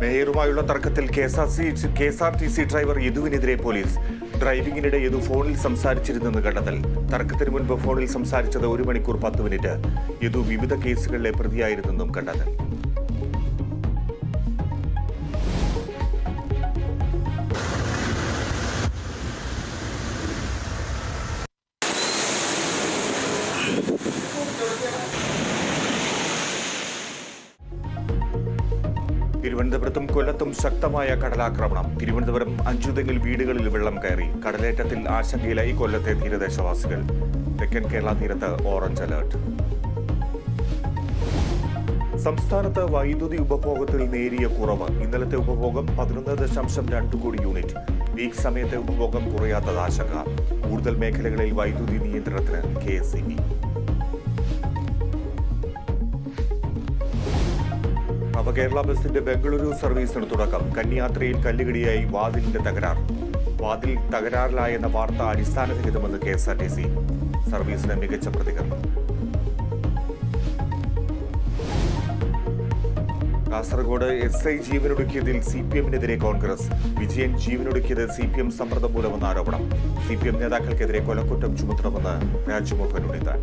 മേയറുമായുള്ള തർക്കത്തിൽ KSRTC driver യദുവിനെതിരെ police. ഡ്രൈവിംഗിനിടെ Yadu ഫോണിൽ സംസാരിച്ചിരുന്നെന്ന് കണ്ടെത്തൽ. തർക്കത്തിന് മുൻപ് ഫോണിൽ സംസാരിച്ചത് 1 മണിക്കൂർ 10 മിനിറ്റ്. യദു വിവിധ കേസുകളിലെ പ്രതിയായിരുന്നെന്നും കണ്ടെത്തൽ. തിരുവനന്തപുരത്തും കൊല്ലത്തും ശക്തമായ കടലാക്രമണം. തിരുവനന്തപുരം അഞ്ചുതെങ്ങിൽ വീടുകളിൽ വെള്ളം കയറി. കടലേറ്റത്തിൽ ആശങ്കയിലായി കൊല്ലത്തെ തീരദേശവാസികൾ. തെക്കൻ കേരള തീരത്ത് ഓറഞ്ച് അലർട്ട്. സംസ്ഥാനത്ത് വൈദ്യുതി ഉപഭോഗത്തിൽ നേരിയ കുറവ്. ഇന്നലത്തെ ഉപഭോഗം 11.2 കോടി യൂണിറ്റ്. പീക്ക് സമയത്തെ ഉപഭോഗം കുറയാത്തത് ആശങ്ക. കൂടുതൽ മേഖലകളിൽ വൈദ്യുതി നിയന്ത്രണത്തിന് KSEB. നവകേരള ബസിന്റെ ബംഗളൂരു സർവീസിന് തുടക്കം. കന്യാത്രയിൽ കല്ലുകടിയായി വാതിലിന്റെ തകരാർ. വാതിൽ തകരാറിലായെന്ന വാർത്ത അടിസ്ഥാനരഹിതമെന്ന് KSRTC. സർവീസിന് മികച്ച പ്രതികരണം. കാസർഗോഡ് SI ജീവനൊടുക്കിയതിൽ CPM-നെതിരെ കോൺഗ്രസ്. വിജയൻ ജീവനൊടുക്കിയത് CPM സമ്മർദ്ദം മൂലമെന്ന ആരോപണം. CPM നേതാക്കൾക്കെതിരെ കൊലക്കുറ്റം ചുമത്തണമെന്ന് രാജ്മോഹൻ ഉണ്ണിത്താൻ.